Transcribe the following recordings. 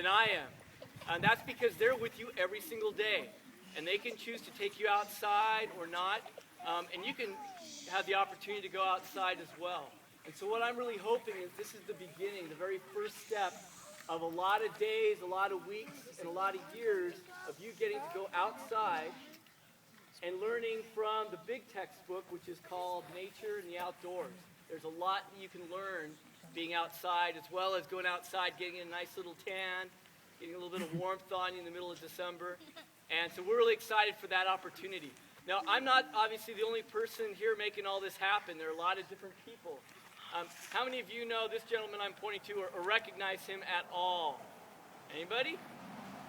than I am. And that's because they're with you every single day. And they can choose to take you outside or not. And you can have the opportunity to go outside as well. And so what I'm really hoping is this is the beginning, the very first step of a lot of days, a lot of weeks, and a lot of years of you getting to go outside and learning from the big textbook, which is called Nature and the Outdoors. There's a lot that you can learn being outside, as well as going outside, getting a nice little tan, getting a little bit of warmth on you in the middle of December. And so we're really excited for that opportunity. Now, I'm not obviously the only person here making all this happen. There are a lot of different people. How many of you know this gentleman I'm pointing to or recognize him at all? Anybody?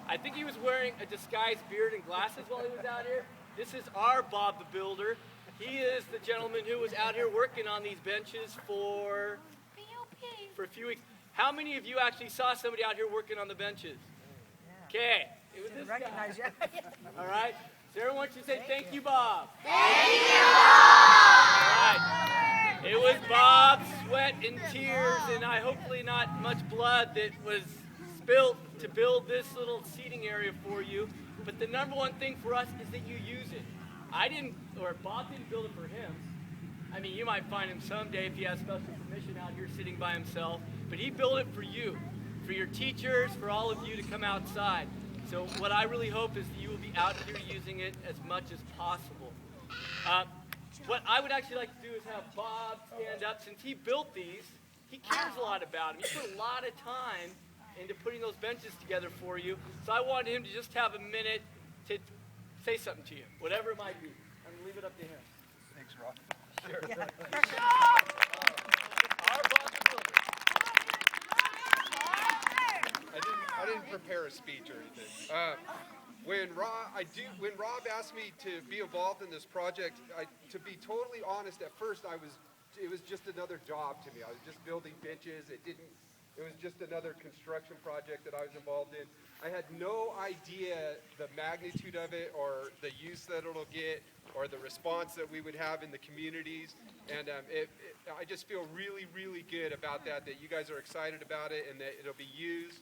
I think he was wearing a disguised beard and glasses while he was out here. This is our Bob the Builder. He is the gentleman who was out here working on these benches for a few weeks. How many of you actually saw somebody out here working on the benches? Okay. It was this guy. All right. So everyone should say, thank you, Bob. Thank you, Bob. All right. It was Bob's sweat and tears and hopefully not much blood that was spilled to build this little seating area for you. But the number one thing for us is that you use it. Bob didn't build it for him. I mean, you might find him someday if he has special permission out here sitting by himself. But he built it for you, for your teachers, for all of you to come outside. So what I really hope is that you will be out here using it as much as possible. What I would actually like to do is have Bob stand up. Since he built these, he cares a lot about them. He put a lot of time into putting those benches together for you. So I wanted him to just have a minute to say something to you, whatever it might be. I'm going to leave it up to him. Thanks, Rob. Sure. Our Bob the Builder. I didn't prepare a speech or anything. When Rob asked me to be involved in this project, to be totally honest, at first it was just another job to me. I was just building benches. It was just another construction project that I was involved in. I had no idea the magnitude of it or the use that it'll get or the response that we would have in the communities. And I just feel really, really good about that you guys are excited about it and that it'll be used.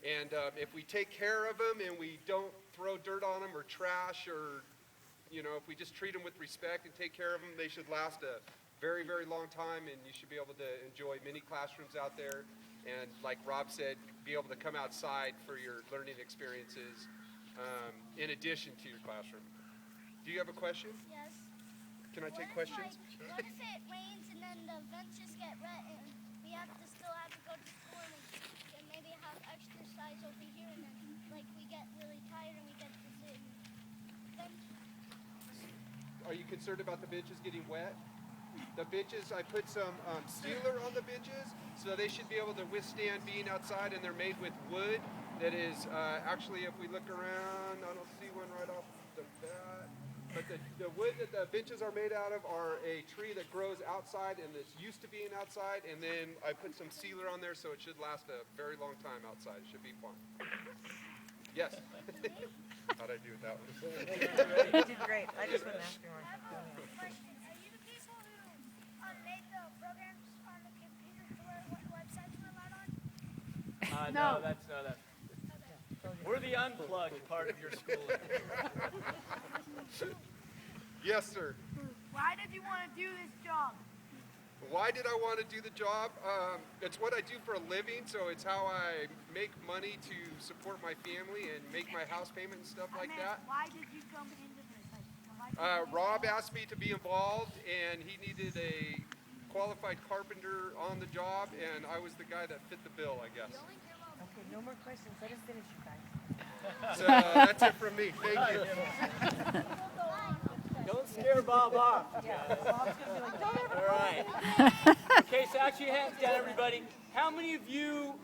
And if we take care of them and we don't throw dirt on them or trash or, if we just treat them with respect and take care of them, they should last a very, very long time, and you should be able to enjoy many classrooms out there. And like Rob said, be able to come outside for your learning experiences in addition to your classroom. Do you have a question? Yes. Can I take questions? What if it rains and then the benches get wet and we still have to go to school and maybe have exercise over here and then we get really tired and we get to sit in bench? Are you concerned about the benches getting wet? The benches, I put some sealer on the benches, so they should be able to withstand being outside, and they're made with wood that is, actually, if we look around, I don't see one right off the bat, but the wood that the benches are made out of are a tree that grows outside and that's used to being outside, and then I put some sealer on there, so it should last a very long time outside. It should be fun. Yes. How'd I do with that one? You did great. I just wouldn't ask you more. No, that's not that. We're the unplugged part of your school. Yes, sir. Why did you want to do this job? Why did I want to do the job? It's what I do for a living, so it's how I make money to support my family and make my house payment and stuff like that. Why did you come into this? Rob asked me to be involved, and he needed a qualified carpenter on the job, and I was the guy that fit the bill, I guess. Okay, no more questions. Let us finish, you guys. So that's it from me. Thank you. Don't scare Bob off. Yeah, Bob's gonna be like, don't ever. All right. Okay, so actually hands down, everybody. How many of you,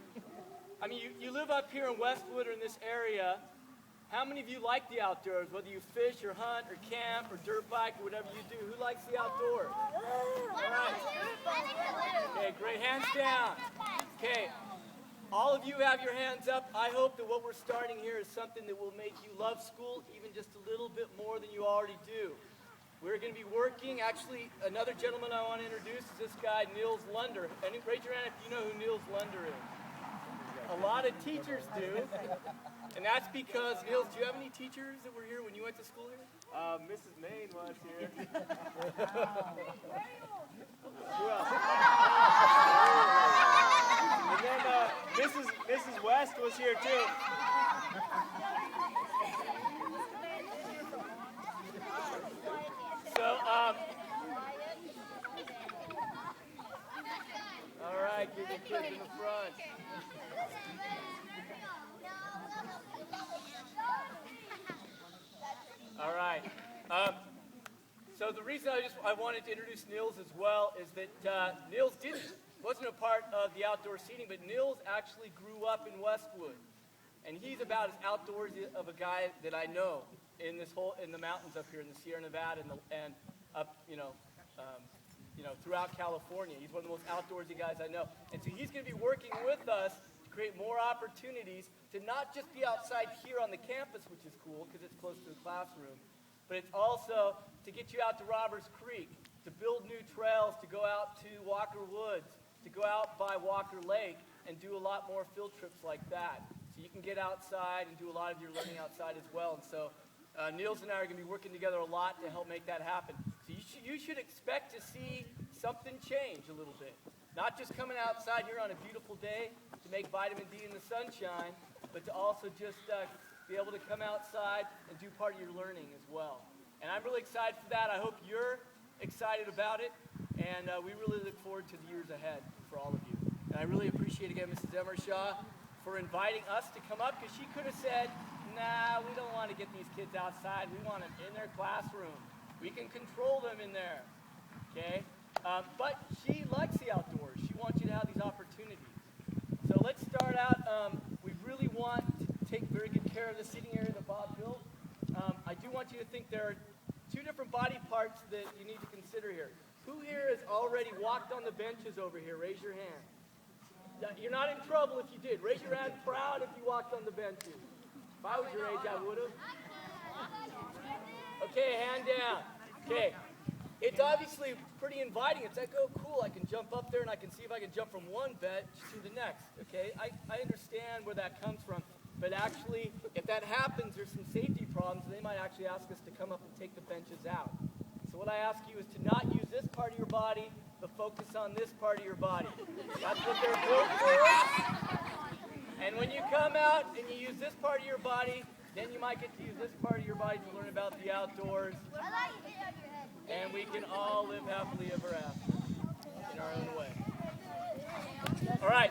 you live up here in Westwood or in this area, how many of you like the outdoors, whether you fish or hunt or camp or dirt bike or whatever you do? Who likes the outdoors? All right. Okay, great. Hands down. Okay. All of you have your hands up. I hope that what we're starting here is something that will make you love school even just a little bit more than you already do. We're going to be working, actually, another gentleman I want to introduce is this guy, Niels Lunder. And raise your hand if you know who Niels Lunder is. a lot of teachers do. And that's because, Niels, do you have any teachers that were here when you went to school here? Mrs. Main was here. Who else? And then Mrs. West was here too. So, all right, get the kids in the front. All right. So the reason I wanted to introduce Niels as well is that Niels wasn't a part of the outdoor seating, but Niels actually grew up in Westwood, and he's about as outdoorsy of a guy that I know in the mountains up here in the Sierra Nevada and up throughout California. He's one of the most outdoorsy guys I know, and so he's going to be working with us to create more opportunities to not just be outside here on the campus, which is cool because it's close to the classroom, but it's also to get you out to Robbers Creek, to build new trails, to go out to Walker Woods, to go out by Walker Lake and do a lot more field trips like that. So you can get outside and do a lot of your learning outside as well. And so Niels and I are going to be working together a lot to help make that happen. So you should expect to see something change a little bit. Not just coming outside here on a beautiful day to make vitamin D in the sunshine, but to also just be able to come outside and do part of your learning as well. And I'm really excited for that. I hope you're excited about it. And we really look forward to the years ahead for all of you. And I really appreciate, again, Mrs. Emershaw for inviting us to come up, because she could have said, nah, we don't want to get these kids outside. We want them in their classroom. We can control them in there, okay? But she likes the outdoors. She wants you to have these opportunities. So let's start out. We really want to take very good care of the seating area that Bob built. I do want you to think there are two different body parts that you need to consider here. Who here has already walked on the benches over here? Raise your hand. You're not in trouble if you did. Raise your hand proud if you walked on the benches. If I was your age, I would have. Okay, hand down. Okay. It's obviously pretty inviting. It's like, oh, cool, I can jump up there and I can see if I can jump from one bench to the next. Okay, I understand where that comes from. But actually, if that happens, there's some safety problems. They might actually ask us to come up and take the benches out. So what I ask you is to not use this part of your body, but focus on this part of your body. That's what they're built for. And when you come out and you use this part of your body, then you might get to use this part of your body to learn about the outdoors. And we can all live happily ever after in our own way. All right.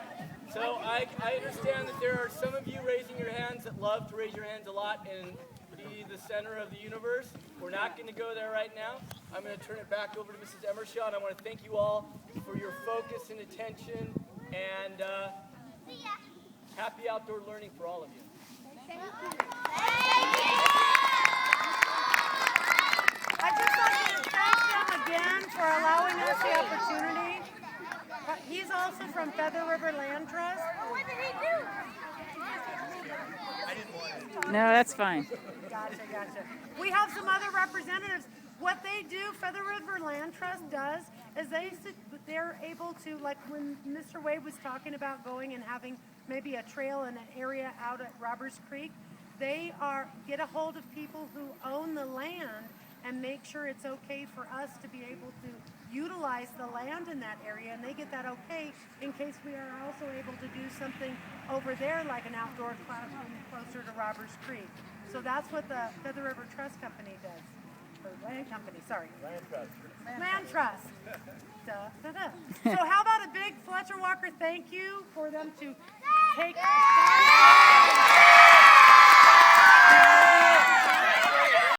So I understand that there are some of you raising your hands that love to raise your hands a lot and be the center of the universe. We're not going to go there right now. I'm going to turn it back over to Mrs. Emershaw, and I want to thank you all for your focus and attention, and happy outdoor learning for all of you. I just want to thank him again for allowing us the opportunity. He's also from Feather River Land Trust. What did he do? No, that's fine. Gotcha. We have some other representatives. What they do, Feather River Land Trust does, is they're able to, like when Mr. Wade was talking about going and having maybe a trail in an area out at Robbers Creek, they get a hold of people who own the land and make sure it's okay for us to be able to utilize the land in that area, and they get that okay in case we are also able to do something over there like an outdoor classroom closer to Robbers Creek. So that's what the Feather River Trust Company does. Or Land Company, sorry. Land Trust. So how about a big Fletcher Walker thank you for them to take